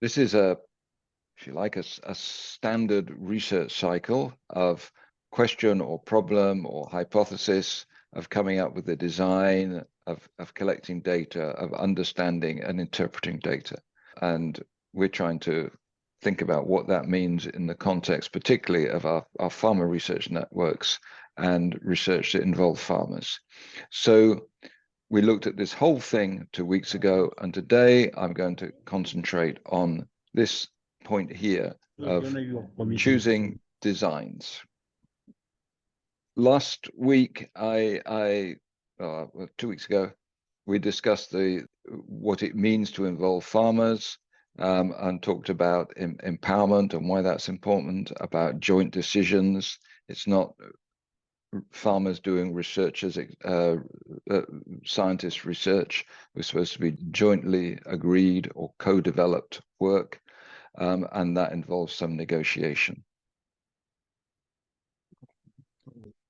This is a, if you like, a standard research cycle of question or problem or hypothesis, of coming up with a design, of collecting data, of understanding and interpreting data. And we're trying to think about what that means in the context, particularly of our farmer research networks and research that involve farmers. So we looked at this whole thing 2 weeks ago, and today I'm going to concentrate on this point here of choosing designs. Last week, 2 weeks ago, we discussed what it means to involve farmers, and talked about empowerment and why that's important, about joint decisions. It's not farmers doing researchers, scientists research. We're supposed to be jointly agreed or co-developed work, and that involves some negotiation.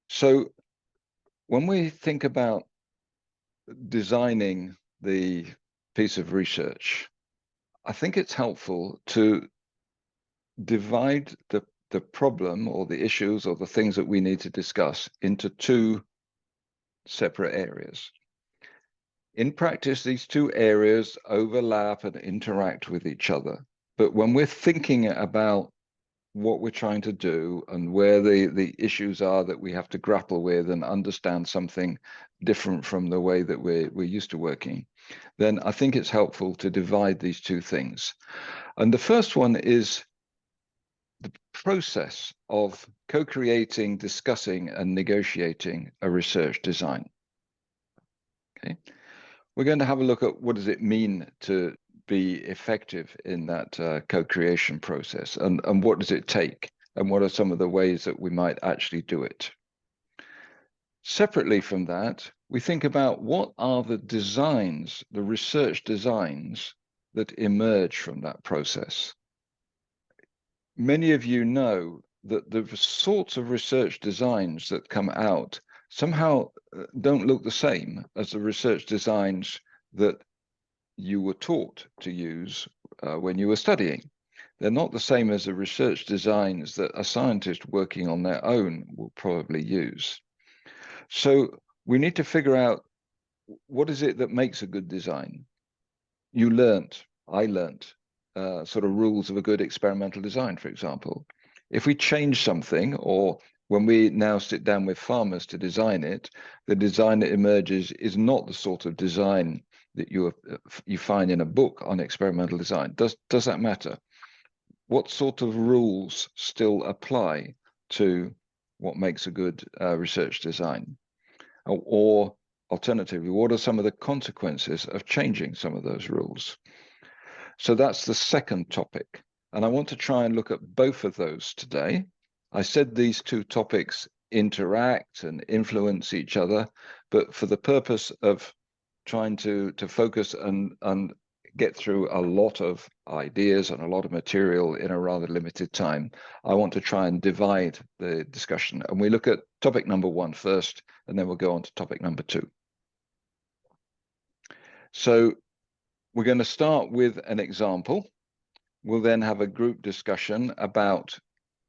So when we think about designing the piece of research, I think it's helpful to divide the problem or the issues or the things that we need to discuss into two separate areas. In practice, these two areas overlap and interact with each other. But when we're thinking about what we're trying to do and where the issues are that we have to grapple with and understand something different from the way that we're used to working, then I think it's helpful to divide these two things. And the first one is the process of co-creating, discussing, and negotiating a research design. Okay, we're going to have a look at what does it mean to be effective in that co-creation process, and what does it take, and what are some of the ways that we might actually do it. Separately from that, we think about what are the designs, the research designs that emerge from that process. Many of you know that the sorts of research designs that come out somehow don't look the same as the research designs that you were taught to use when you were studying. They're not the same as the research designs that a scientist working on their own will probably use. So we need to figure out, what is it that makes a good design? I learned sort of rules of a good experimental design, for example. If we change something, or when we now sit down with farmers to design it, the design that emerges is not the sort of design that you find in a book on experimental design. Does that matter? What sort of rules still apply to what makes a good research design? Or alternatively, what are some of the consequences of changing some of those rules? So that's the second topic. And I want to try and look at both of those today. I said these two topics interact and influence each other, but for the purpose of trying to focus and get through a lot of ideas and a lot of material in a rather limited time, I want to try and divide the discussion. And we look at topic number one first, and then we'll go on to topic number two. So we're going to start with an example. We'll then have a group discussion about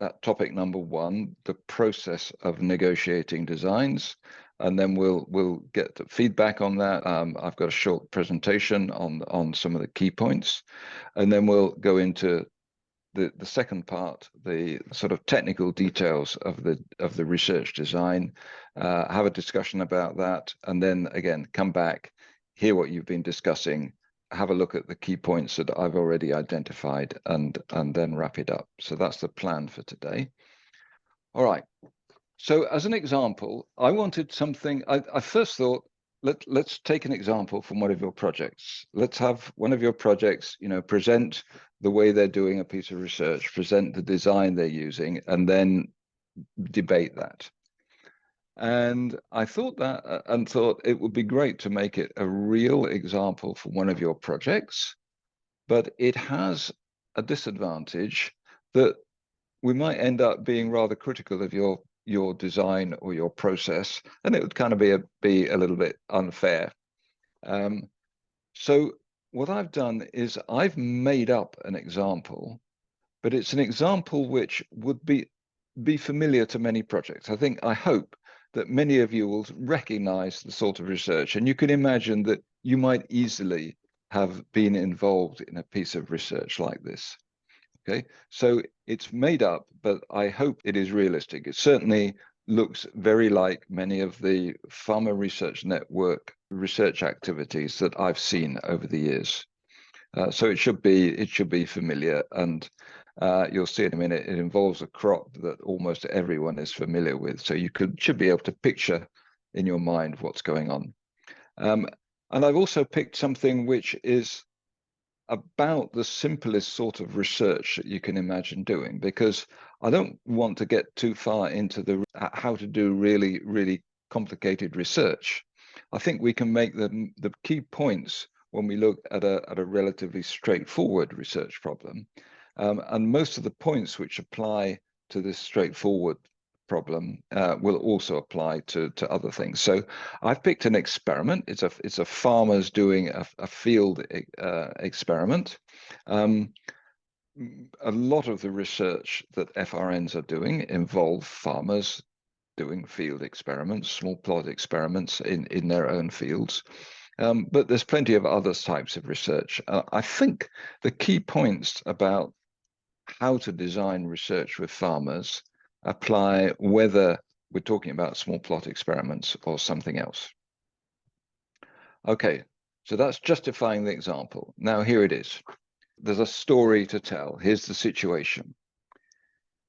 that topic number one, the process of negotiating designs. And then we'll get the feedback on that. I've got a short presentation on some of the key points. And then we'll go into the second part, the sort of technical details of the research design, have a discussion about that, and then again come back, hear what you've been discussing, have a look at the key points that I've already identified, and then wrap it up. So that's the plan for today. All right. So as an example, I wanted something, I first thought, let's take an example from one of your projects. Let's have one of your projects, present the way they're doing a piece of research, present the design they're using, and then debate that. And I thought it would be great to make it a real example for one of your projects, but it has a disadvantage that we might end up being rather critical of your design or your process, and it would kind of be a little bit unfair. So what I've done is I've made up an example, but it's an example which would be familiar to many projects. I hope that many of you will recognize the sort of research, and you can imagine that you might easily have been involved in a piece of research like this. Okay, so it's made up, but I hope it is realistic. It certainly looks very like many of the Pharma Research Network research activities that I've seen over the years. So it should be familiar, and you'll see in a minute. It involves a crop that almost everyone is familiar with, so you should be able to picture in your mind what's going on. And I've also picked something which is about the simplest sort of research that you can imagine doing, because I don't want to get too far into the how to do really complicated research. I think we can make the key points when we look at a relatively straightforward research problem. And most of the points which apply to this straightforward problem will also apply to other things. So I've picked an experiment. It's a farmers doing a field experiment. A lot of the research that FRNs are doing involve farmers doing field experiments, small plot experiments in their own fields. But there's plenty of other types of research. I think the key points about how to design research with farmers apply whether we're talking about small plot experiments or something else. Okay, so that's justifying the example. Now here it is. There's a story to tell. Here's the situation.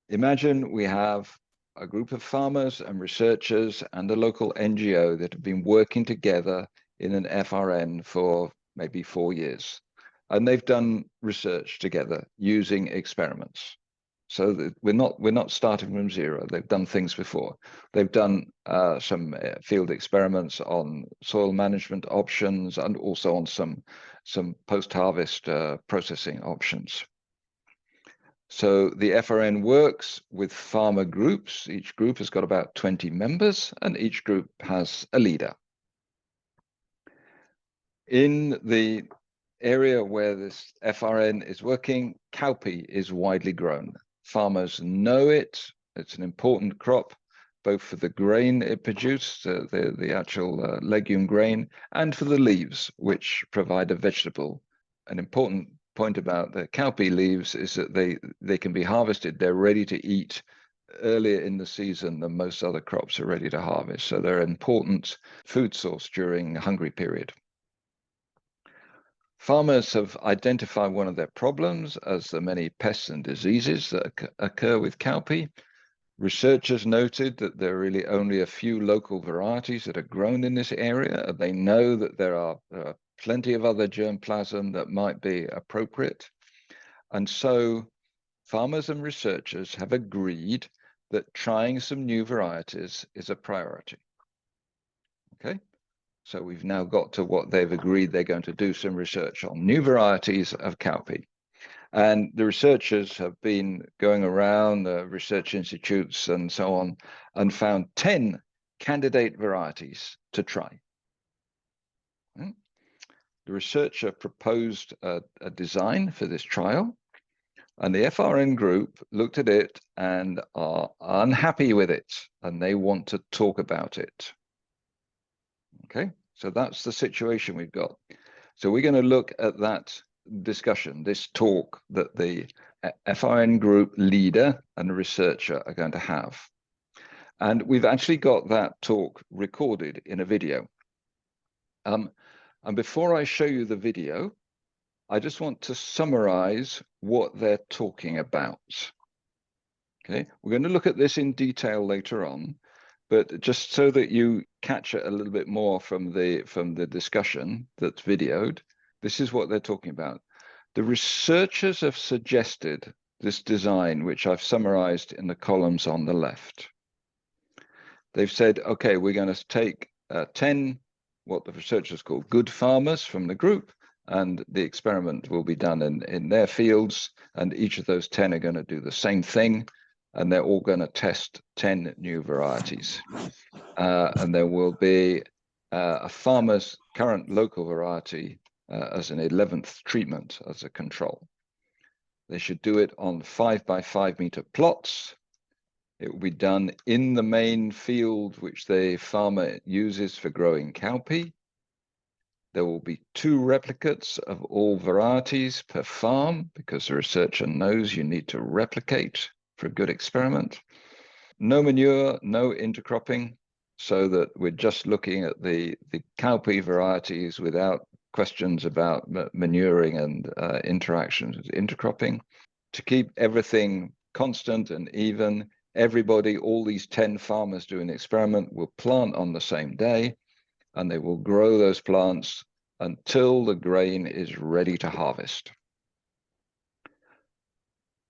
Imagine we have a group of farmers and researchers and a local NGO that have been working together in an FRN for maybe 4 years. And they've done research together using experiments. So that we're not starting from zero. They've done things before. They've done some field experiments on soil management options and also on some post-harvest processing options. So the FRN works with farmer groups. Each group has got about 20 members, and each group has a leader. In the area where this FRN is working, cowpea is widely grown. Farmers know it. It's an important crop, both for the grain it produces, the actual legume grain, and for the leaves, which provide a vegetable. An important point about the cowpea leaves is that they can be harvested. They're ready to eat earlier in the season than most other crops are ready to harvest. So they're an important food source during the hungry period. Farmers have identified one of their problems as the many pests and diseases that occur with cowpea. Researchers noted that there are really only a few local varieties that are grown in this area, and they know that there are plenty of other germplasm that might be appropriate. And so farmers and researchers have agreed that trying some new varieties is a priority. Okay? So we've now got to what they've agreed they're going to do some research on new varieties of cowpea. And the researchers have been going around the research institutes and so on and found 10 candidate varieties to try. The researcher proposed a design for this trial, and the FRN group looked at it and are unhappy with it, and they want to talk about it. Okay, so that's the situation we've got. So we're going to look at that discussion, this talk that the FRN group leader and researcher are going to have. And we've actually got that talk recorded in a video. And before I show you the video, I just want to summarize what they're talking about. Okay, we're going to look at this in detail later on, but just so that you catch it a little bit more from the discussion that's videoed, this is what they're talking about. The researchers have suggested this design, which I've summarized in the columns on the left. They've said, okay, we're going to take 10, what the researchers call good farmers from the group, and the experiment will be done in their fields, and each of those 10 are going to do the same thing, and they're all going to test 10 new varieties. And there will be a farmer's current local variety as an 11th treatment as a control. They should do it on 5 by 5 meter plots. It will be done in the main field which the farmer uses for growing cowpea. There will be 2 replicates of all varieties per farm, because the researcher knows you need to replicate for a good experiment. No manure, no intercropping, so that we're just looking at the cowpea varieties without questions about manuring and interactions with intercropping. To keep everything constant and even, everybody, all these 10 farmers doing the experiment, will plant on the same day, and they will grow those plants until the grain is ready to harvest.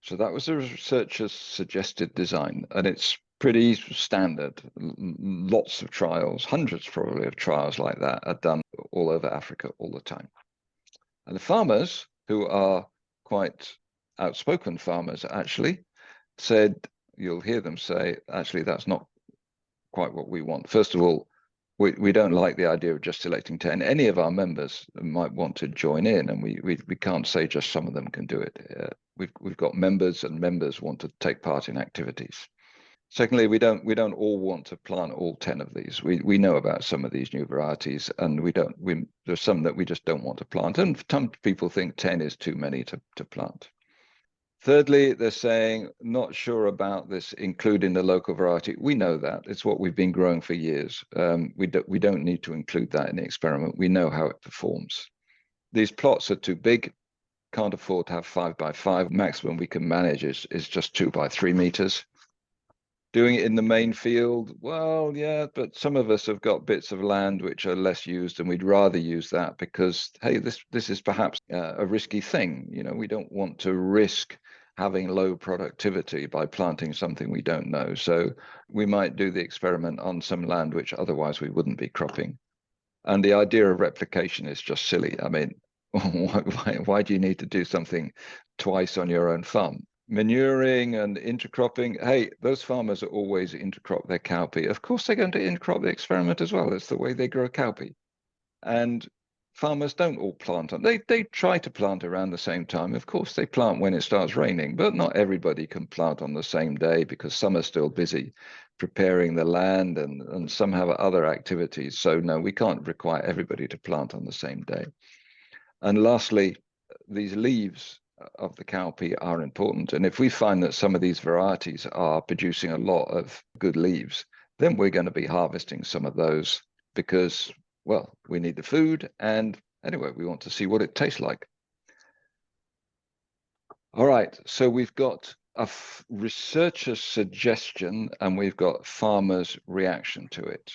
So that was the researcher's suggested design, and it's pretty standard. Lots of trials, hundreds probably of trials like that are done all over Africa all the time. And the farmers, who are quite outspoken farmers, actually said, you'll hear them say, actually, that's not quite what we want. First of all, we don't like the idea of just selecting 10. Any of our members might want to join in, and we can't say just some of them can do it. We've got members, and members want to take part in activities. Secondly, we don't all want to plant all 10 of these. We know about some of these new varieties, and there's some that we just don't want to plant. And some people think 10 is too many to plant. Thirdly, they're saying, not sure about this, including the local variety. We know that. It's what we've been growing for years. We don't need to include that in the experiment. We know how it performs. These plots are too big. Can't afford to have 5 by 5. Maximum we can manage is just 2 by 3 meters. Doing it in the main field, well, yeah, but some of us have got bits of land which are less used, and we'd rather use that because, hey, this is perhaps a risky thing. You know, we don't want to risk having low productivity by planting something we don't know. So we might do the experiment on some land which otherwise we wouldn't be cropping. And the idea of replication is just silly. I mean, why do you need to do something twice on your own farm? Manuring and intercropping, hey, those farmers are always intercrop their cowpea. Of course they're going to intercrop the experiment as well. It's the way they grow cowpea. And farmers don't all plant on. They try to plant around the same time. Of course, they plant when it starts raining, but not everybody can plant on the same day, because some are still busy preparing the land, and some have other activities. So no, we can't require everybody to plant on the same day. And lastly, these leaves of the cowpea are important. And if we find that some of these varieties are producing a lot of good leaves, then we're going to be harvesting some of those, because, well, we need the food, and anyway, we want to see what it tastes like. All right, so we've got a researcher's suggestion, and we've got farmers' reaction to it.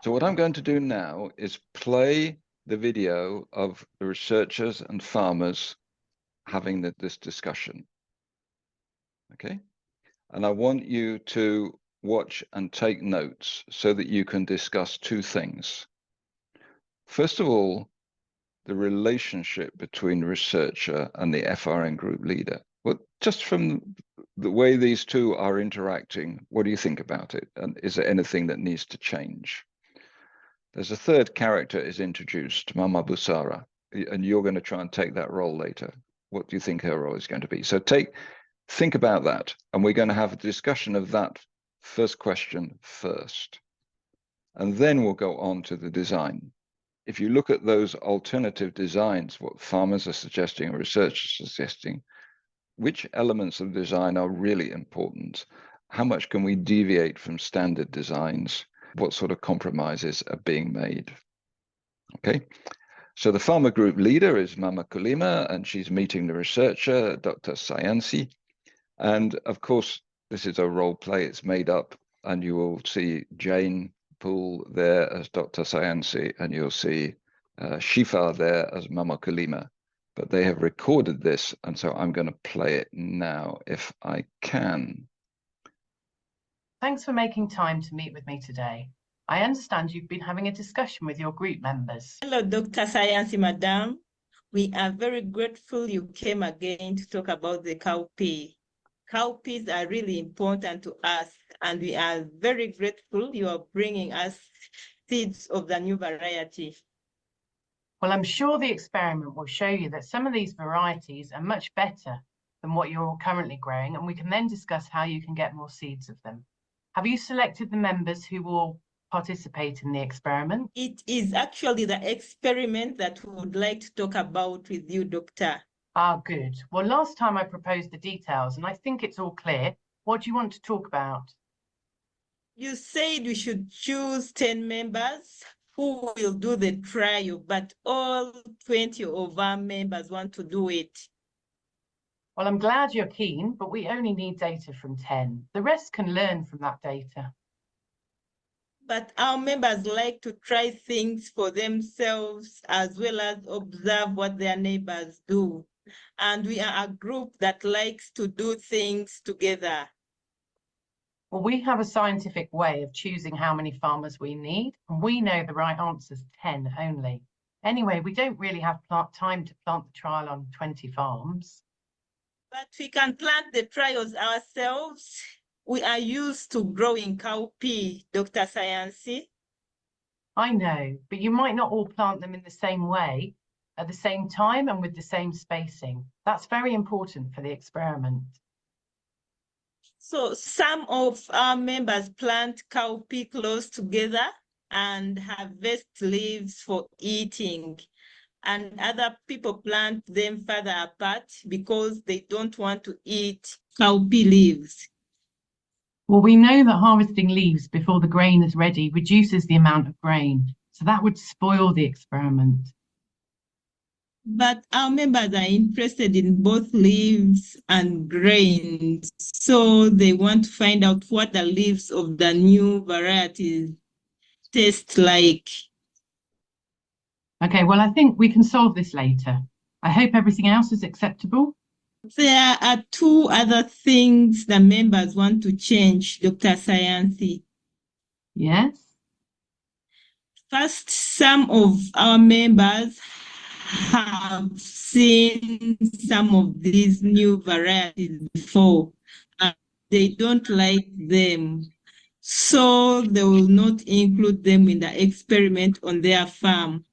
So what I'm going to do now is play the video of the researchers and farmers having this discussion. Okay, and I want you to watch and take notes so that you can discuss 2 things. First of all, the relationship between the researcher and the FRN group leader. Well, just from the way these 2 are interacting, what do you think about it? And is there anything that needs to change? There's a 3rd character is introduced, Mama Busara, and you're going to try and take that role later. What do you think her role is going to be? So think about that, and we're going to have a discussion of that first question first, and then we'll go on to the design. If you look at those alternative designs, what farmers are suggesting and researchers are suggesting, which elements of design are really important? How much can we deviate from standard designs? What sort of compromises are being made? Okay, so the farmer group leader is Mama Kulima, and she's meeting the researcher, Dr. Sayansi. And of course, this is a role play, it's made up, and you will see Jane Poole there as Dr. Sayansi, and you'll see Shifa there as Mama Kulima. But they have recorded this, and so I'm going to play it now if I can. Thanks for making time to meet with me today. I understand you've been having a discussion with your group members. Hello, Dr. Sayansi, Madam. We are very grateful you came again to talk about the cowpea. Cowpeas are really important to us, and we are very grateful you are bringing us seeds of the new variety. Well, I'm sure the experiment will show you that some of these varieties are much better than what you're currently growing, and we can then discuss how you can get more seeds of them. Have you selected the members who will participate in the experiment? It is actually the experiment that we would like to talk about with you, Doctor. Ah, good. Well, last time I proposed the details, and I think it's all clear. What do you want to talk about? You said we should choose 10 members who will do the trial, but all 20 of our members want to do it. Well, I'm glad you're keen, but we only need data from 10. The rest can learn from that data. But our members like to try things for themselves as well as observe what their neighbors do. And we are a group that likes to do things together. Well, we have a scientific way of choosing how many farmers we need, and we know the right answer is 10 only. Anyway, we don't really have time to plant the trial on 20 farms. But we can plant the trials ourselves. We are used to growing cowpea, Dr. Sciency. I know, but you might not all plant them in the same way, at the same time and with the same spacing. That's very important for the experiment. So some of our members plant cowpea close together and harvest leaves for eating. And other people plant them further apart because they don't want to eat cowpea leaves. Well, we know that harvesting leaves before the grain is ready reduces the amount of grain, so that would spoil the experiment. But our members are interested in both leaves and grains, so they want to find out what the leaves of the new varieties taste like. Okay, well, I think we can solve this later. I hope everything else is acceptable. There are two other things the members want to change, Dr. Sciency. Yes? First, some of our members have seen some of these new varieties before, and they don't like them. So they will not include them in the experiment on their farm.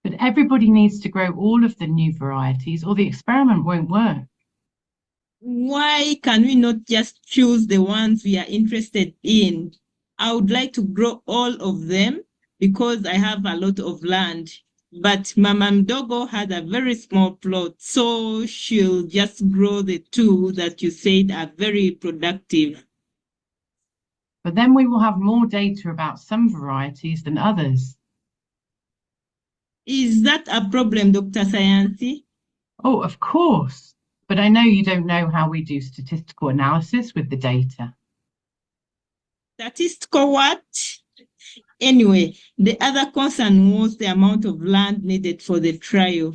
But everybody needs to grow all of the new varieties or the experiment won't work. Why can we not just choose the ones we are interested in? I would like to grow all of them because I have a lot of land. But Mama Mdogo had a very small plot, so she'll just grow the two that you said are very productive. But then we will have more data about some varieties than others. Is that a problem, Dr. Sayansi? Oh, of course. But I know you don't know how we do statistical analysis with the data. Statistical what? Anyway, the other concern was the amount of land needed for the trial.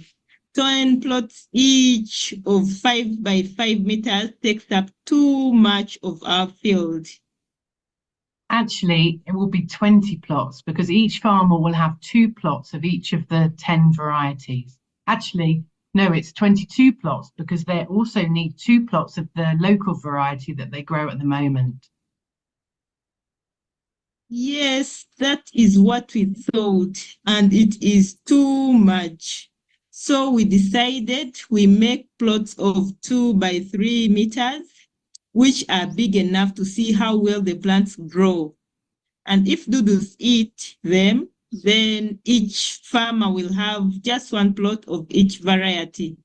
10 plots each of 5 by 5 meters takes up too much of our field. Actually, it will be 20 plots because each farmer will have 2 plots of each of the 10 varieties. Actually, no, it's 22 plots because they also need 2 plots of the local variety that they grow at the moment. Yes, that is what we thought, and it is too much. So we decided we make plots of 2 by 3 meters, which are big enough to see how well the plants grow. And if doodles eat them, then each farmer will have just 1 plot of each variety.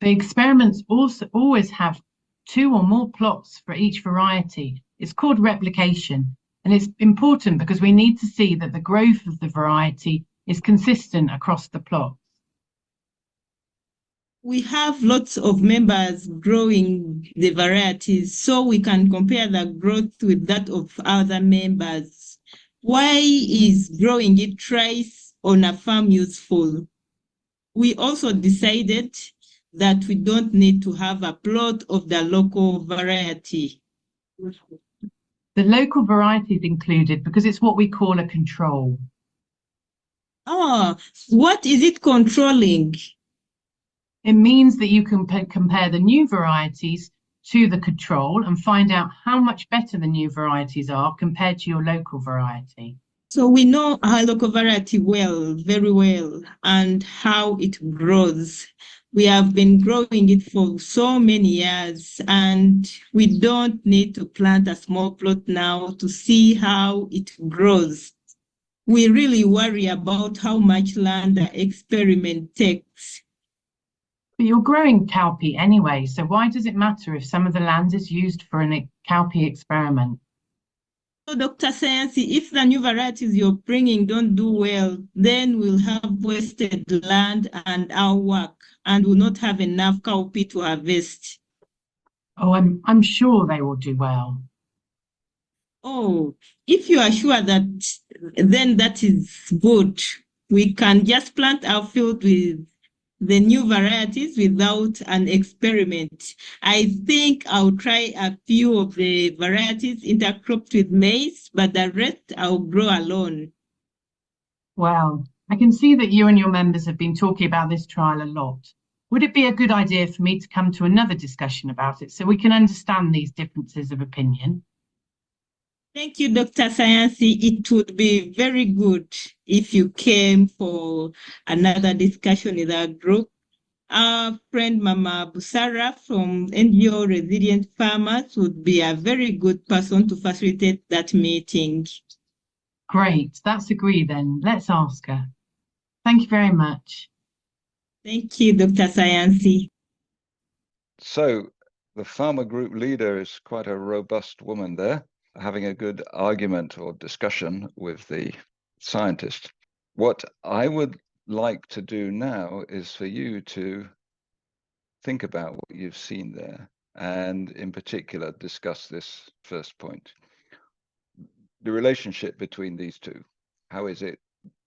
The experiments also always have 2 or more plots for each variety. It's called replication, and it's important because we need to see that the growth of the variety is consistent across the plots. We have lots of members growing the varieties, so we can compare the growth with that of other members. Why is growing it twice on a farm useful? We also decided that we don't need to have a plot of the local variety. The local variety is included because it's what we call a control. Ah, what is it controlling? It means that you can compare the new varieties to the control and find out how much better the new varieties are compared to your local variety. So we know our local variety well, very well, and how it grows. We have been growing it for so many years, and we don't need to plant a small plot now to see how it grows. We really worry about how much land the experiment takes. But you're growing cowpea anyway, so why does it matter if some of the land is used for a cowpea experiment? So, Dr. Sayansi, if the new varieties you're bringing don't do well, then we'll have wasted land and our work, and we'll not have enough cowpea to harvest. Oh, I'm sure they will do well. Oh, if you are sure that, then that is good. We can just plant our field with the new varieties without an experiment. I think I'll try a few of the varieties intercropped with maize, but the rest I'll grow alone. Well, I can see that you and your members have been talking about this trial a lot. Would it be a good idea for me to come to another discussion about it so we can understand these differences of opinion? Thank you, Dr. Sayansi. It would be very good if you came for another discussion with our group. Our friend Mama Busara from NGO Resilient Farmers would be a very good person to facilitate that meeting. Great, that's agreed then. Let's ask her. Thank you very much. Thank you, Dr. Sayansi. So the farmer group leader is quite a robust woman there, having a good argument or discussion with the scientist. What I would like to do now is for you to think about what you've seen there, and in particular discuss this first point. The relationship between these two. How is it?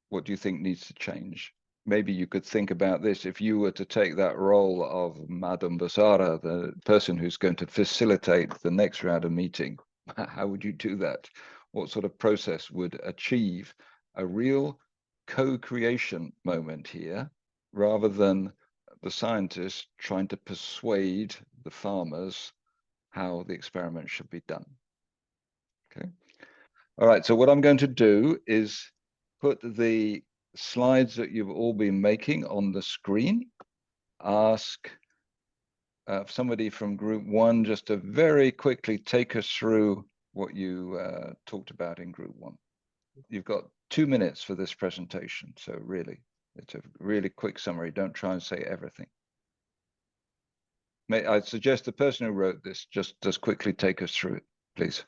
What do you think needs to change? Maybe you could think about this if you were to take that role of Madame Basara, the person who's going to facilitate the next round of meeting. How would you do that? What sort of process would achieve a real co-creation moment here, rather than the scientists trying to persuade the farmers how the experiment should be done? Okay. All right, so what I'm going to do is put the slides that you've all been making on the screen. Ask somebody from group one just to very quickly take us through what you talked about in group one. You've got 2 minutes for this presentation, so really, it's a really quick summary. Don't try and say everything. I suggest the person who wrote this just quickly take us through it, please.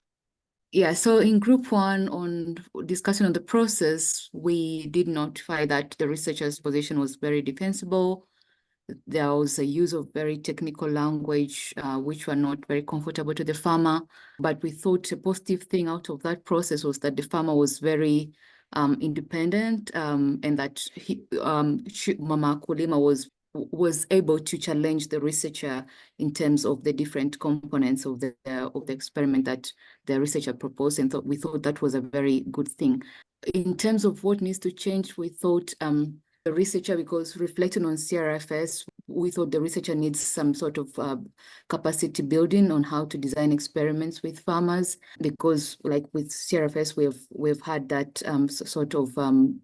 Yeah, so in group one on discussion on the process, we did notify that the researcher's position was very defensible. There was a use of very technical language, which were not very comfortable to the farmer. But we thought a positive thing out of that process was that the farmer was very independent, and that Mama Kulima was able to challenge the researcher in terms of the different components of the experiment that the researcher proposed, and we thought that was a very good thing. In terms of what needs to change, we thought the researcher, because reflecting on CRFS, we thought the researcher needs some sort of capacity building on how to design experiments with farmers, because like with CRFS, we've had that sort of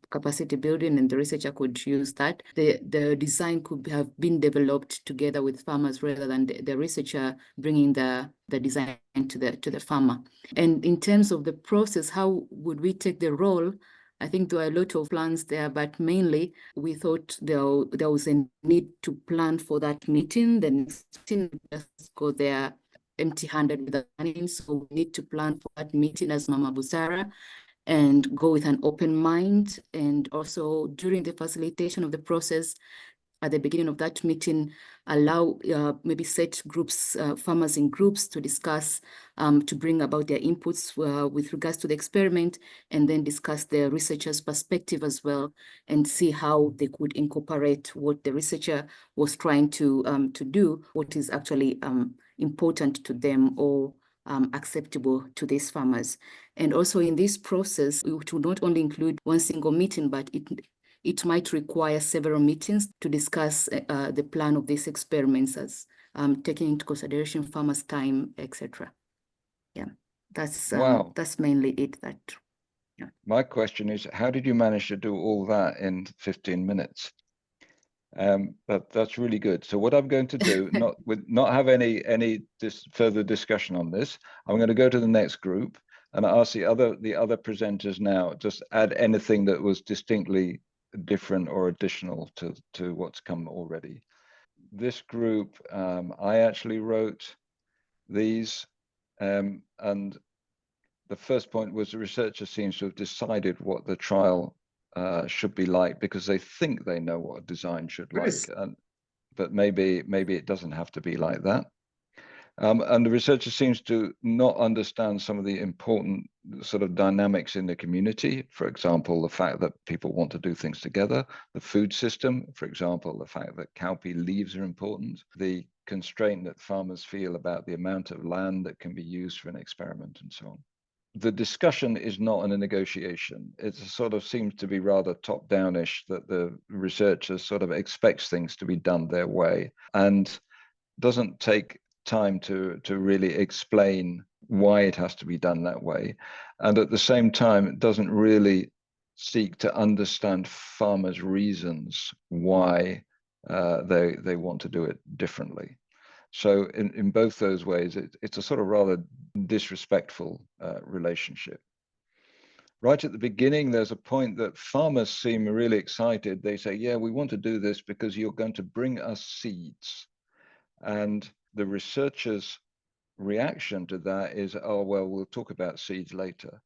capacity building, and the researcher could use that. The design could have been developed together with farmers rather than the researcher bringing the design to the farmer. And in terms of the process, how would we take the role? I think there are a lot of plans there, but mainly we thought there was a need to plan for that meeting. The next meeting, just go there empty-handed with the planning. So we need to plan for that meeting as Mama Busara and go with an open mind. And also during the facilitation of the process, at the beginning of that meeting, allow maybe set groups, farmers in groups to discuss, to bring about their inputs with regards to the experiment, and then discuss the researcher's perspective as well, and see how they could incorporate what the researcher was trying to do, what is actually important to them or acceptable to these farmers. And also in this process, it will not only include one single meeting, but it might require several meetings to discuss the plan of these experiments, as taking into consideration farmers' time, etc. Yeah, that's Wow. that's mainly it. My question is, how did you manage to do all that in 15 minutes? But that's really good. So what I'm going to do, not have any further discussion on this, I'm going to go to the next group and ask the other presenters now, just add anything that was distinctly different or additional to what's come already. This group, I actually wrote these, and the first point was the researcher seems to have decided what the trial should be like because they think they know what a design should like, but maybe it doesn't have to be like that. And the researcher seems to not understand some of the important sort of dynamics in the community. For example, the fact that people want to do things together, the food system, for example, the fact that cowpea leaves are important, the constraint that farmers feel about the amount of land that can be used for an experiment and so on. The discussion is not in a negotiation. It sort of seems to be rather top-downish, that the researcher sort of expects things to be done their way and doesn't take time to really explain why it has to be done that way. And at the same time, it doesn't really seek to understand farmers' reasons why they want to do it differently. So in both those ways, it's a sort of rather disrespectful relationship. Right at the beginning, there's a point that farmers seem really excited. They say, yeah, we want to do this because you're going to bring us seeds. And the researcher's reaction to that is, oh, well, we'll talk about seeds later.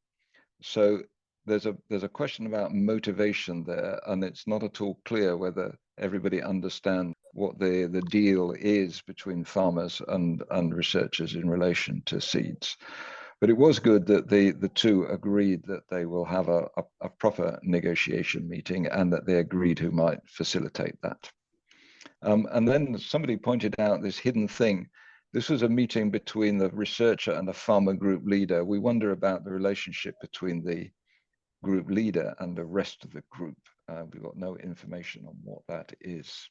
So there's a question about motivation there, and it's not at all clear whether everybody understands what the deal is between farmers and researchers in relation to seeds. But it was good that the two agreed that they will have a proper negotiation meeting and that they agreed who might facilitate that. And then somebody pointed out this hidden thing. This was a meeting between the researcher and the farmer group leader. We wonder about the relationship between the group leader and the rest of the group. We've got no information on what that is.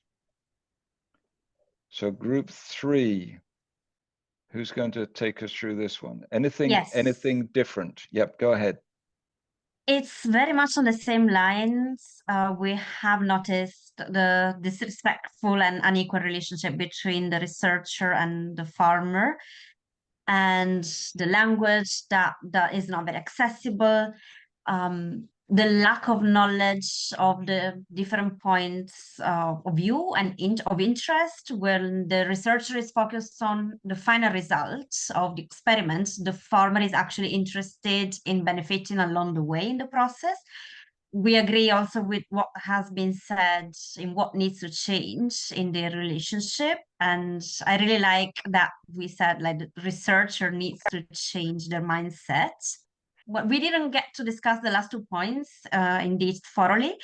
So group 3, who's going to take us through this one? Anything different? Yep, go ahead. It's very much on the same lines. We have noticed the disrespectful and unequal relationship between the researcher and the farmer, and the language that is not very accessible, the lack of knowledge of the different points of view and of interest. When the researcher is focused on the final results of the experiment, the farmer is actually interested in benefiting along the way in the process. We agree also with what has been said in what needs to change in their relationship. And I really like that we said like the researcher needs to change their mindset. But we didn't get to discuss the last 2 points indeed thoroughly,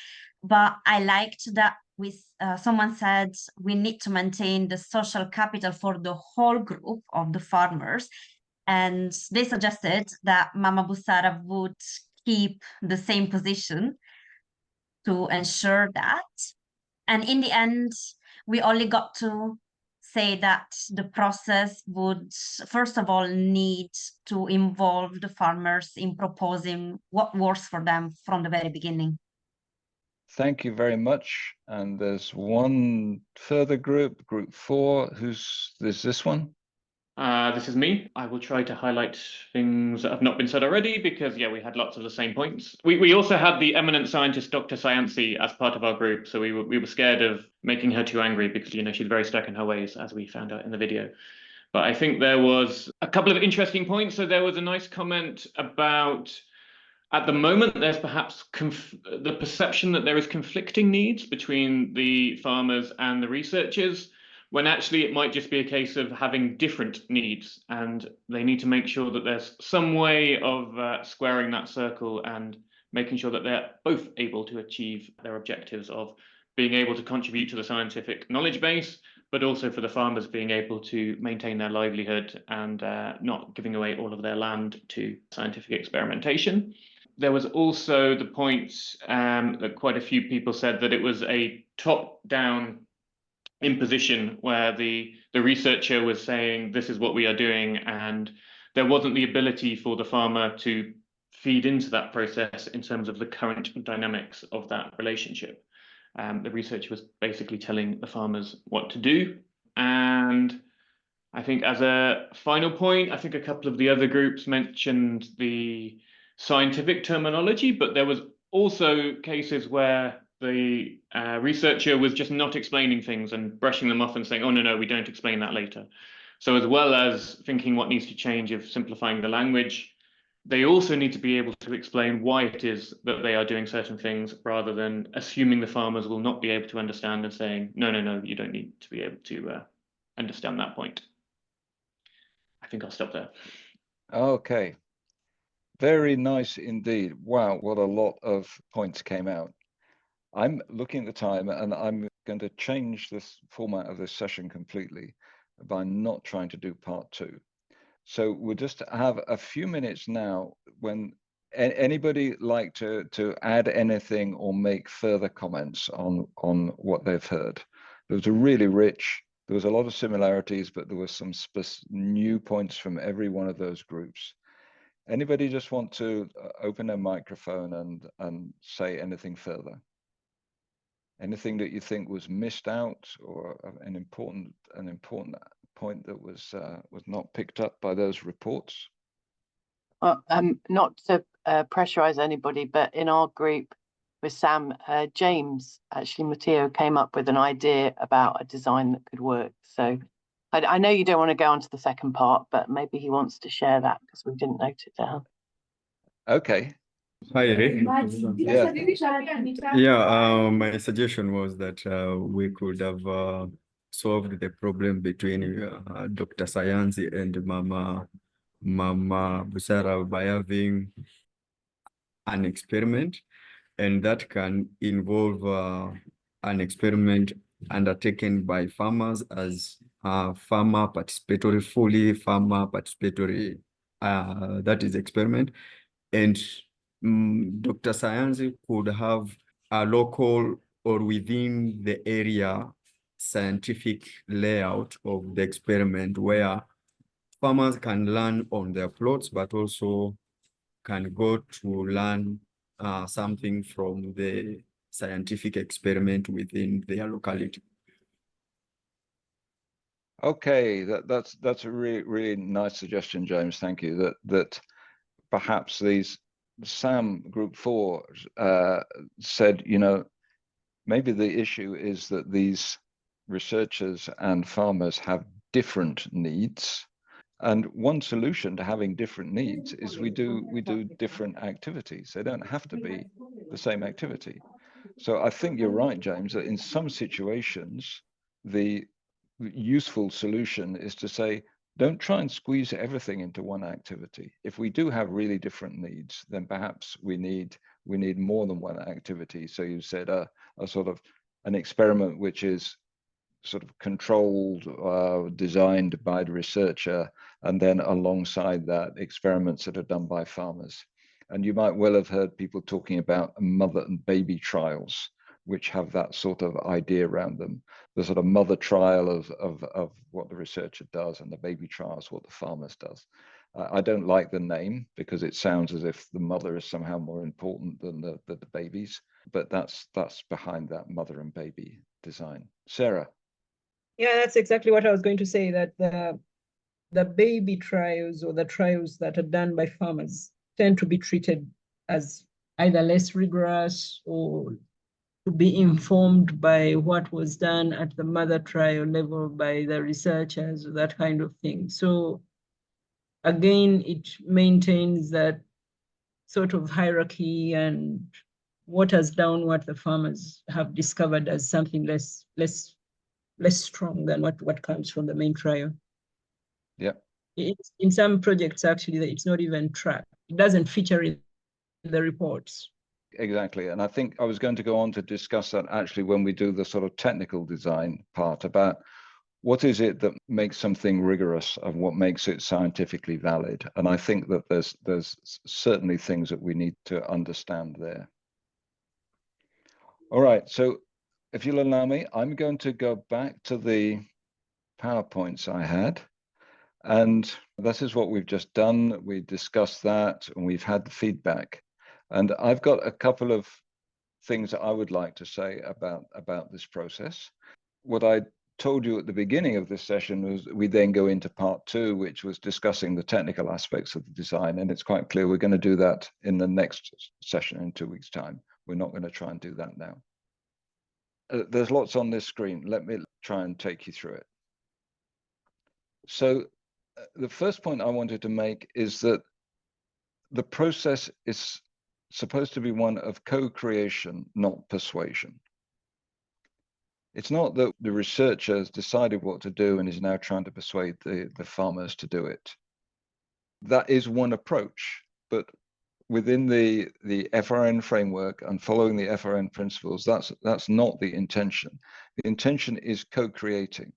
but I liked that someone said we need to maintain the social capital for the whole group of the farmers. And they suggested that Mama Busara would keep the same position to ensure that. And in the end, we only got to say that the process would, first of all, need to involve the farmers in proposing what works for them from the very beginning. Thank you very much. And there's one further group, group 4. Is this one? This is me. I will try to highlight things that have not been said already because, yeah, we had lots of the same points. We also had the eminent scientist, Dr. Sciency, as part of our group. So we were scared of making her too angry because, you know, she's very stuck in her ways, as we found out in the video. But I think there was a couple of interesting points. So there was a nice comment about, at the moment, there's perhaps the perception that there is conflicting needs between the farmers and the researchers, when actually it might just be a case of having different needs, and they need to make sure that there's some way of squaring that circle and making sure that they're both able to achieve their objectives of being able to contribute to the scientific knowledge base, but also for the farmers being able to maintain their livelihood and not giving away all of their land to scientific experimentation. There was also the point that quite a few people said that it was a top-down imposition where the researcher was saying this is what we are doing, and there wasn't the ability for the farmer to feed into that process in terms of the current dynamics of that relationship. The research was basically telling the farmers what to do. And I think as a final point, I think a couple of the other groups mentioned the scientific terminology, but there was also cases where the researcher was just not explaining things and brushing them off and saying, oh, no, we don't explain that later. So as well as thinking what needs to change of simplifying the language, they also need to be able to explain why it is that they are doing certain things rather than assuming the farmers will not be able to understand and saying, no, you don't need to be able to understand that point. I think I'll stop there. Okay. Very nice indeed. Wow, what a lot of points came out. I'm looking at the time and I'm going to change this format of this session completely by not trying to do part 2. So we'll just have a few minutes now when anybody like to add anything or make further comments on what they've heard. There was a really rich, there was a lot of similarities, but there were some new points from every one of those groups. Anybody just want to open their microphone and say anything further? Anything that you think was missed out or an important point that was not picked up by those reports? Not to pressurize anybody, but in our group with Sam, James, actually Matteo came up with an idea about a design that could work. So I know you don't want to go on to the second part, but maybe he wants to share that because we didn't note it down. Okay. Hi, Rick. Yeah. My suggestion was that we could have solved the problem between Dr. Sayansi and Mama Busara by having an experiment, and that can involve an experiment undertaken by farmers as farmer participatory, fully farmer participatory, that is experiment. And Dr. Sayansi could have a local or within the area scientific layout of the experiment where farmers can learn on their plots, but also can go to learn something from the scientific experiment within their locality. Okay, that's a really nice suggestion, James. Thank you. That perhaps these Sam Group 4 said, maybe the issue is that these researchers and farmers have different needs. And one solution to having different needs is we do different activities. They don't have to be the same activity. So I think you're right, James, that in some situations, the useful solution is to say, don't try and squeeze everything into one activity. If we do have really different needs, then perhaps we need more than one activity. So you said a sort of an experiment which is sort of controlled, designed by the researcher, and then alongside that, experiments that are done by farmers. And you might well have heard people talking about mother and baby trials, which have that sort of idea around them. The sort of mother trial of what the researcher does, and the baby trials what the farmers does. I don't like the name because it sounds as if the mother is somehow more important than the babies, but that's behind that mother and baby design. Sarah. Yeah, that's exactly what I was going to say, that the baby trials or the trials that are done by farmers tend to be treated as either less rigorous or to be informed by what was done at the mother trial level by the researchers, that kind of thing. So again, it maintains that sort of hierarchy and waters down what the farmers have discovered as something less strong than what comes from the main trial. Yeah. In some projects, actually, it's not even tracked. It doesn't feature in the reports. Exactly. And I think I was going to go on to discuss that actually when we do the sort of technical design part about what is it that makes something rigorous and what makes it scientifically valid. And I think that there's certainly things that we need to understand there. All right. So if you'll allow me, I'm going to go back to the PowerPoints I had. And this is what we've just done. We discussed that and we've had the feedback. And I've got a couple of things that I would like to say about this process. What I told you at the beginning of this session was we then go into part 2, which was discussing the technical aspects of the design. And it's quite clear we're going to do that in the next session in 2 weeks' time. We're not going to try and do that now. There's lots on this screen. Let me try and take you through it. So the first point I wanted to make is that the process is supposed to be one of co-creation, not persuasion. It's not that the researcher has decided what to do and is now trying to persuade the farmers to do it. That is one approach, but within the FRN framework and following the FRN principles, that's not the intention. The intention is co-creating.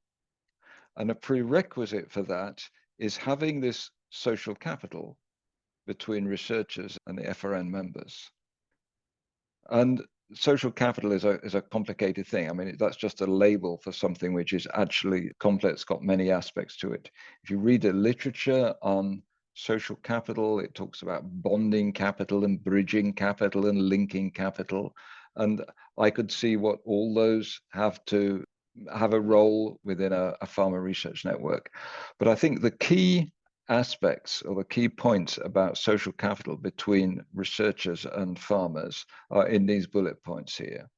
And a prerequisite for that is having this social capital between researchers and the FRN members. And social capital is a complicated thing. I mean, that's just a label for something which is actually complex, got many aspects to it. If you read the literature on social capital, it talks about bonding capital and bridging capital and linking capital. And I could see what all those have to have a role within a farmer research network. But I think the key aspects or the key points about social capital between researchers and farmers are in these bullet points here.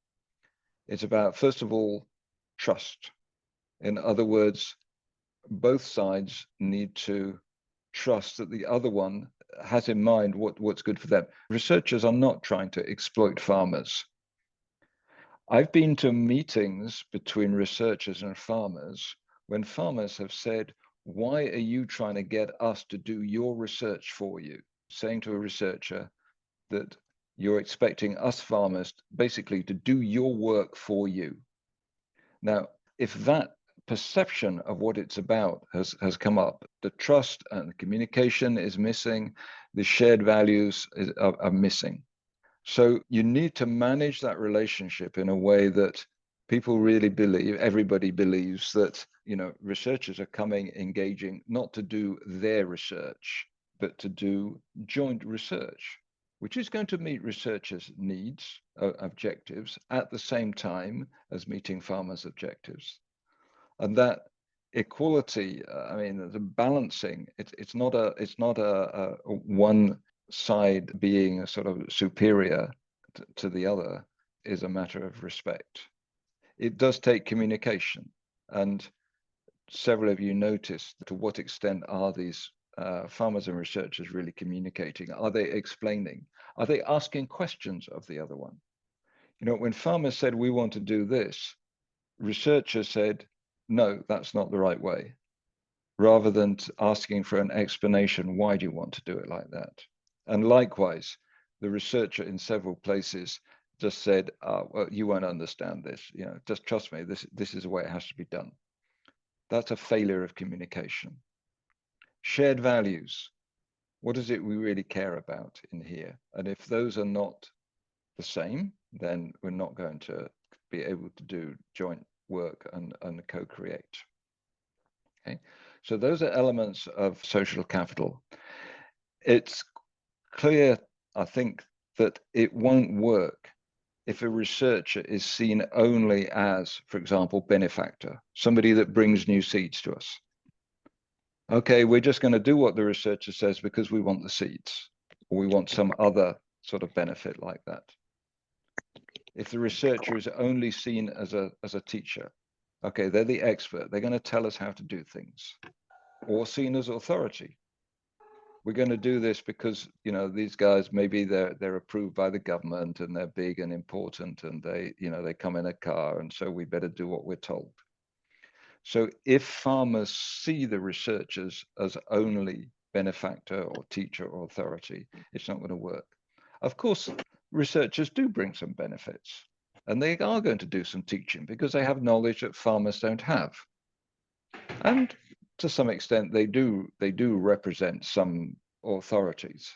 It's about, first of all, trust. In other words, both sides need to trust that the other one has in mind what's good for them. Researchers are not trying to exploit farmers. I've been to meetings between researchers and farmers when farmers have said, why are you trying to get us to do your research for you? Saying to a researcher that you're expecting us farmers basically to do your work for you. Now, if that perception of what it's about has come up, the trust and the communication is missing, the shared values are missing. So you need to manage that relationship in a way that people really believe, everybody believes that, you know, researchers are coming, engaging, not to do their research, but to do joint research, which is going to meet researchers' needs, objectives, at the same time as meeting farmers' objectives. And that equality, I mean, the balancing, it's not a one side being a sort of superior to the other, is a matter of respect. It does take communication, and several of you noticed to what extent are these farmers and researchers really communicating? Are they explaining? Are they asking questions of the other one? You know, when farmers said, we want to do this, researchers said, no, that's not the right way, rather than asking for an explanation, why do you want to do it like that? And likewise, the researcher in several places just said, well, you won't understand this, you know, just trust me, this is the way it has to be done. That's a failure of communication. Shared values. What is it we really care about in here? And if those are not the same, then we're not going to be able to do joint work and co-create. Okay, so those are elements of social capital. It's clear, I think, that it won't work if a researcher is seen only as, for example, benefactor, somebody that brings new seeds to us. Okay, we're just going to do what the researcher says because we want the seeds, or we want some other sort of benefit like that. If the researcher is only seen as a teacher, okay, they're the expert, they're going to tell us how to do things, or seen as authority. We're going to do this because, you know, these guys, maybe they're approved by the government and they're big and important and they, you know, they come in a car, and so we better do what we're told. So if farmers see the researchers as only benefactor or teacher or authority, it's not going to work. Of course, researchers do bring some benefits, and they are going to do some teaching because they have knowledge that farmers don't have. And to some extent, they do represent some authorities.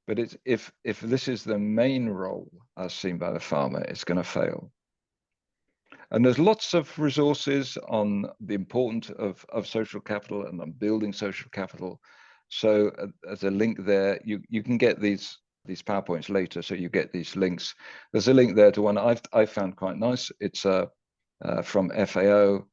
But it's, if this is the main role as seen by the farmer, it's going to fail. And there's lots of resources on the importance of social capital and on building social capital. So as a link there, you can get these PowerPoints later, so you get these links. There's a link there to one I found quite nice. It's from FAO,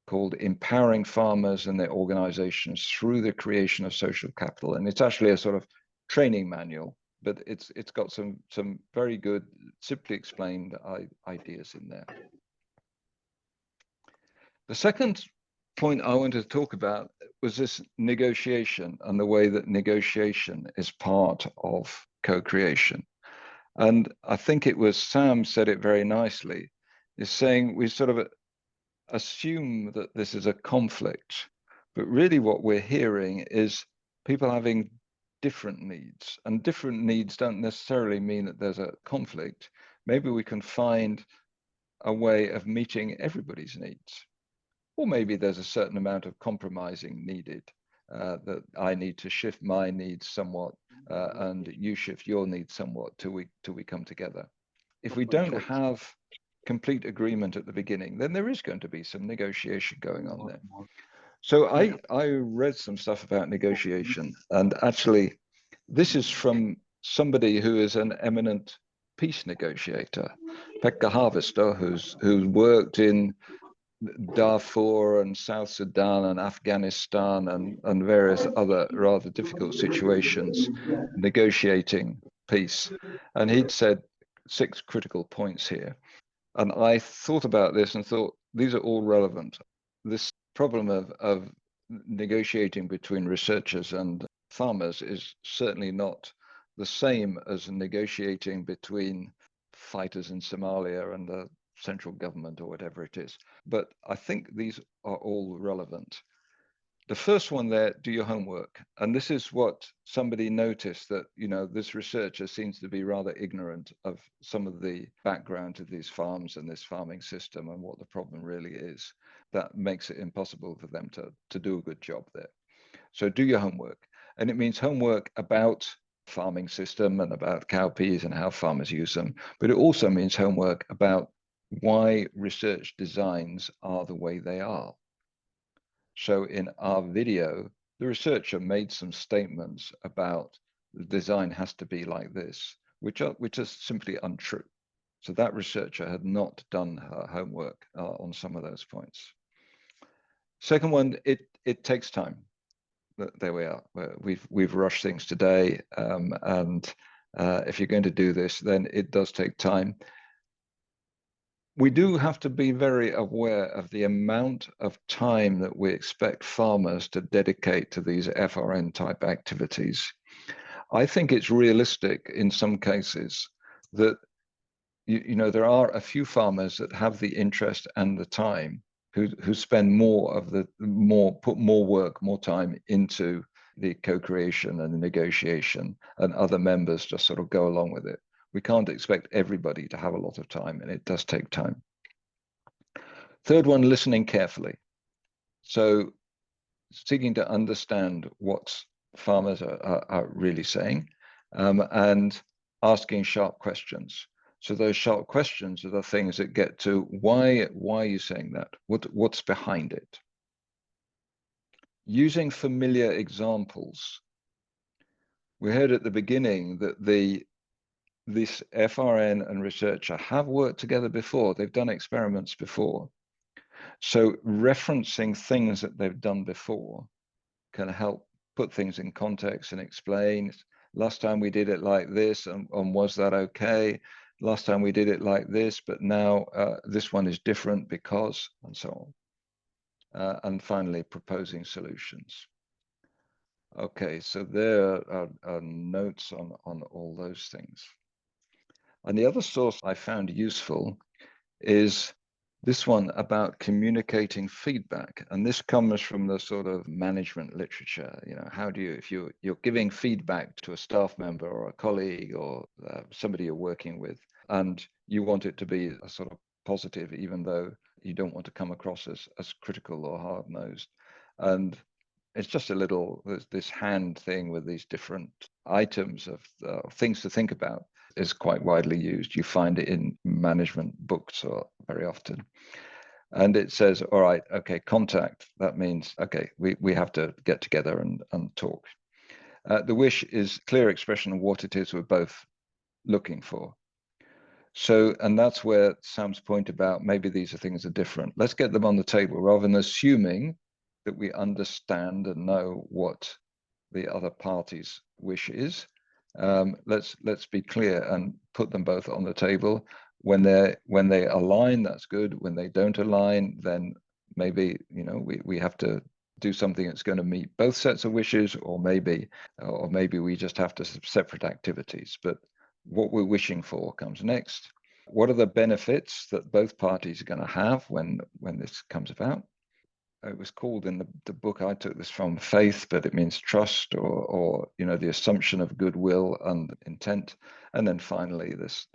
called Empowering Farmers and Their Organizations Through the Creation of Social Capital. And it's actually a sort of training manual, but it's got some very good, simply explained ideas in there. The second point I wanted to talk about was this negotiation and the way that negotiation is part of co-creation. And I think it was Sam said it very nicely, is saying we sort of assume that this is a conflict, but really what we're hearing is people having different needs, and different needs don't necessarily mean that there's a conflict. Maybe we can find a way of meeting everybody's needs, or maybe there's a certain amount of compromising needed, that I need to shift my needs somewhat, and you shift your needs somewhat till we come together. If we don't have complete agreement at the beginning, then there is going to be some negotiation going on there. So I read some stuff about negotiation, and actually this is from somebody who is an eminent peace negotiator, Pekka Haavisto, who's worked in Darfur and South Sudan and Afghanistan and various other rather difficult situations negotiating peace. And he'd said 6 critical points here. And I thought about this and thought, these are all relevant. This problem of negotiating between researchers and farmers is certainly not the same as negotiating between fighters in Somalia and the central government or whatever it is. But I think these are all relevant. The first one there, do your homework. And this is what somebody noticed, that, you know, this researcher seems to be rather ignorant of some of the background to these farms and this farming system and what the problem really is. That makes it impossible for them to do a good job there. So do your homework. And it means homework about farming system and about cowpeas and how farmers use them. But it also means homework about why research designs are the way they are. So in our video, the researcher made some statements about the design has to be like this, which are simply untrue. So that researcher had not done her homework on some of those points. Second one, it takes time. There we are. We've rushed things today, and if you're going to do this, then it does take time. We do have to be very aware of the amount of time that we expect farmers to dedicate to these FRN type activities. I think it's realistic in some cases that you know, there are a few farmers that have the interest and the time who spend put more work, more time into the co-creation and the negotiation, and other members just sort of go along with it. We can't expect everybody to have a lot of time, and it does take time. Third one, listening carefully. So seeking to understand what farmers are really saying, and asking sharp questions. So those sharp questions are the things that get to why are you saying that? What's behind it? Using familiar examples. We heard at the beginning that this FRN and researcher have worked together before. They've done experiments before. So referencing things that they've done before can help put things in context and explain, last time we did it like this, and was that okay? Last time we did it like this, but now this one is different because, and so on. And finally, proposing solutions. Okay, so there are notes on all those things. And the other source I found useful is this one about communicating feedback. And this comes from the sort of management literature. You know, how do you, if you're giving feedback to a staff member or a colleague or somebody you're working with, and you want it to be a sort of positive, even though you don't want to come across as critical or hard-nosed. And it's just a little, this hand thing with these different items of things to think about is quite widely used. You find it in management books very often. And it says, all right, okay, contact. That means, okay, we have to get together and talk. The wish is clear expression of what it is we're both looking for. So, and that's where Sam's point about maybe these are things are different. Let's get them on the table rather than assuming that we understand and know what the other party's wish is. Let's be clear and put them both on the table. When they align, that's good. When they don't align, then maybe we have to do something that's going to meet both sets of wishes, or maybe we just have to separate activities. But what we're wishing for comes next. What are the benefits that both parties are going to have when this comes about? It was called in the book, I took this from, faith, but it means trust or the assumption of goodwill and intent. And then finally, this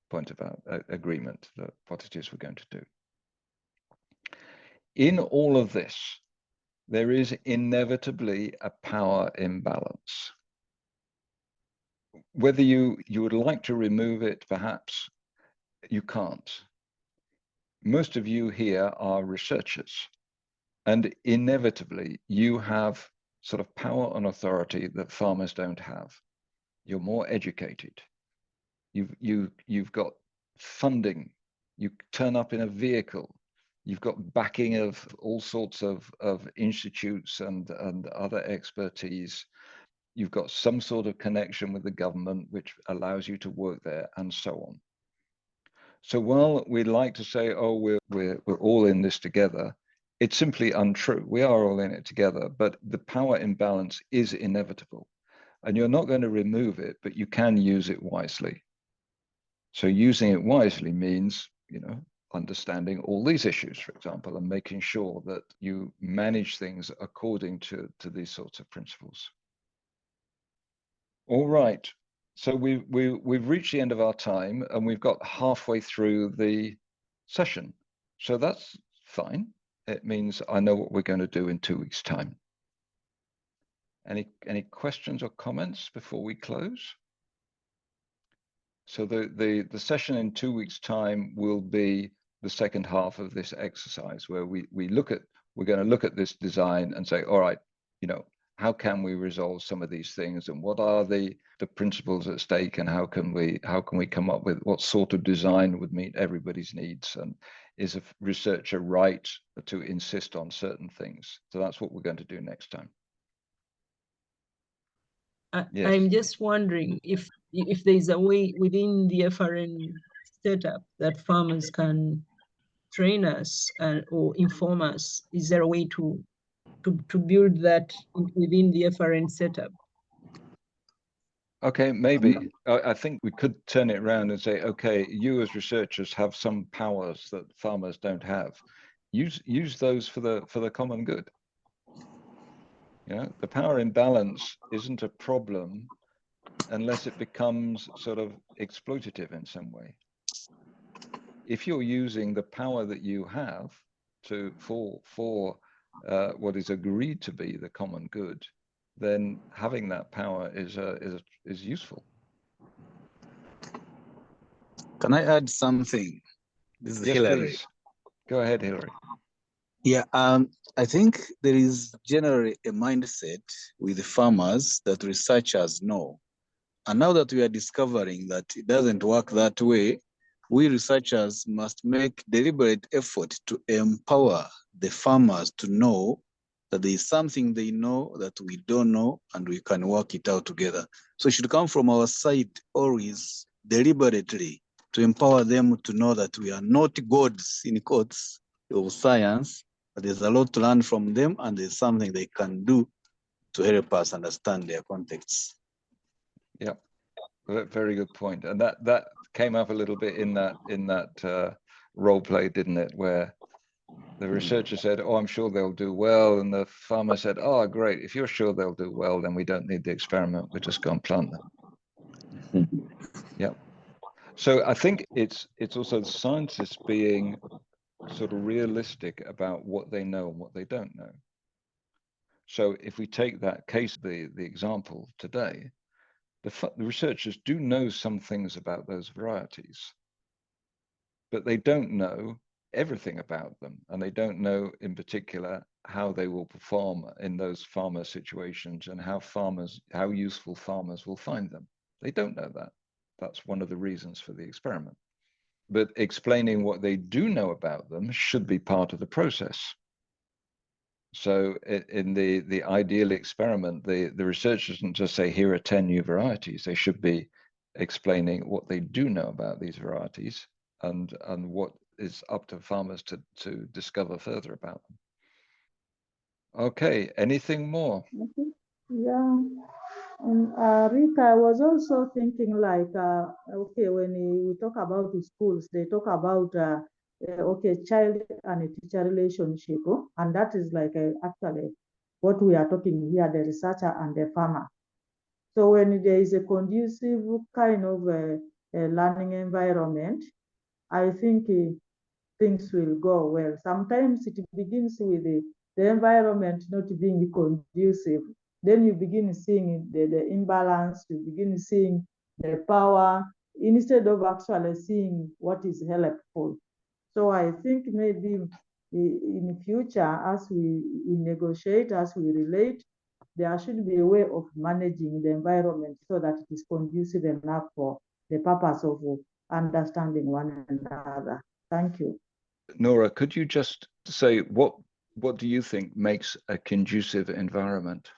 point about agreement, that what it is we're going to do. In all of this, there is inevitably a power imbalance. Whether you would like to remove it, perhaps, you can't. Most of you here are researchers, and inevitably you have sort of power and authority that farmers don't have. You're more educated. You've got funding. You turn up in a vehicle. You've got backing of all sorts of institutes and other expertise. You've got some sort of connection with the government, which allows you to work there, and so on. So while we like to say, oh, we're all in this together, it's simply untrue. We are all in it together, but the power imbalance is inevitable. And you're not going to remove it, but you can use it wisely. So using it wisely means, understanding all these issues, for example, and making sure that you manage things according to these sorts of principles. All right. So we've reached the end of our time, and we've got halfway through the session. So that's fine. It means I know what we're going to do in 2 weeks' time. Any questions or comments before we close? So the session in 2 weeks' time will be the second half of this exercise, where we're going to look at this design and say, all right, how can we resolve some of these things, and what are the principles at stake, and how can we come up with what sort of design would meet everybody's needs, and is a researcher right to insist on certain things? So that's what we're going to do next time. Yes. I'm just wondering if there's a way within the FRN setup that farmers can train us or inform us. Is there a way to build that within the FRN setup? Okay, maybe. I think we could turn it around and say, okay, you as researchers have some powers that farmers don't have. Use those for the common good. The power imbalance isn't a problem unless it becomes sort of exploitative in some way. If you're using the power that you have for what is agreed to be the common good, then having that power is useful. Can I add something? This is Yes, Hillary. please. Go ahead, Hillary. Yeah, I think there is generally a mindset with the farmers that researchers know. And now that we are discovering that it doesn't work that way, we researchers must make deliberate effort to empower the farmers to know that there is something they know that we don't know, and we can work it out together. So it should come from our side always deliberately to empower them to know that we are not gods in quotes of science, but there's a lot to learn from them, and there's something they can do to help us understand their contexts. Yeah, very good point. And that came up a little bit in that role play, didn't it? Where the researcher said, "Oh, I'm sure they'll do well," and the farmer said, "Oh, great! If you're sure they'll do well, then we don't need the experiment. We're just going to plant them." Yeah. So I think it's also the scientists being sort of realistic about what they know and what they don't know. So if we take that case, the example today, the researchers do know some things about those varieties, but they don't know everything about them, and they don't know in particular how they will perform in those farmer situations and how useful farmers will find them. They don't know that. That's one of the reasons for the experiment. But explaining what they do know about them should be part of the process. So in the ideal experiment, the researchers shouldn't just say, here are 10 new varieties. They should be explaining what they do know about these varieties and what is up to farmers to discover further about them. Okay, anything more? Okay. Yeah. And Rick, I was also thinking like, okay, when we talk about the schools, they talk about, okay, child and a teacher relationship, and that is like actually what we are talking here, the researcher and the farmer. So when there is a conducive kind of a learning environment, I think things will go well. Sometimes it begins with the environment not being conducive. Then you begin seeing the imbalance, you begin seeing the power, instead of actually seeing what is helpful. So I think maybe in the future, as we negotiate, as we relate, there should be a way of managing the environment so that it is conducive enough for the purpose of understanding one another. Thank you. Nora, could you just say what do you think makes a conducive environment?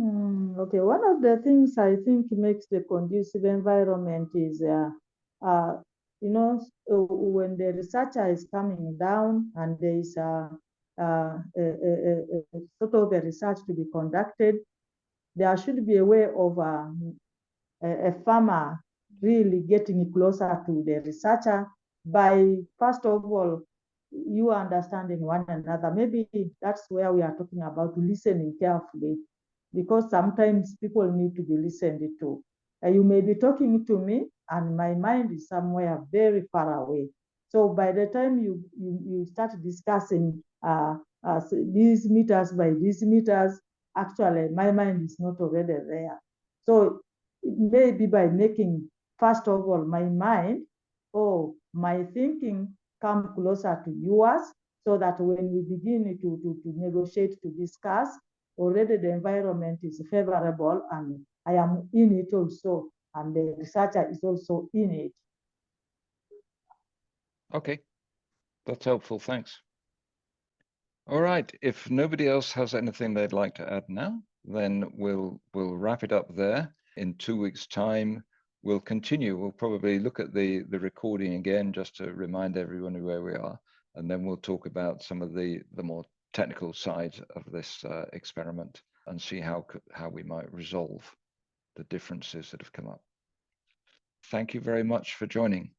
Okay, one of the things I think makes the conducive environment is, you know, when the researcher is coming down and there is a sort of a research to be conducted, there should be a way of a farmer really getting closer to the researcher by, first of all, you understanding one another. Maybe that's where we are talking about listening carefully, because sometimes people need to be listened to. You may be talking to me and my mind is somewhere very far away. So by the time you start discussing these meters by these meters, actually my mind is not already there. So maybe by making, first of all, my mind or my thinking come closer to yours, so that when we begin to negotiate, to discuss, already the environment is favorable and I am in it also, and the researcher is also in it. Okay, that's helpful, thanks. All right, if nobody else has anything they'd like to add now, then we'll wrap it up there. In 2 weeks' time, we'll continue. We'll probably look at the recording again just to remind everyone where we are, and then we'll talk about some of the more technical sides of this experiment and see how we might resolve the differences that have come up. Thank you very much for joining.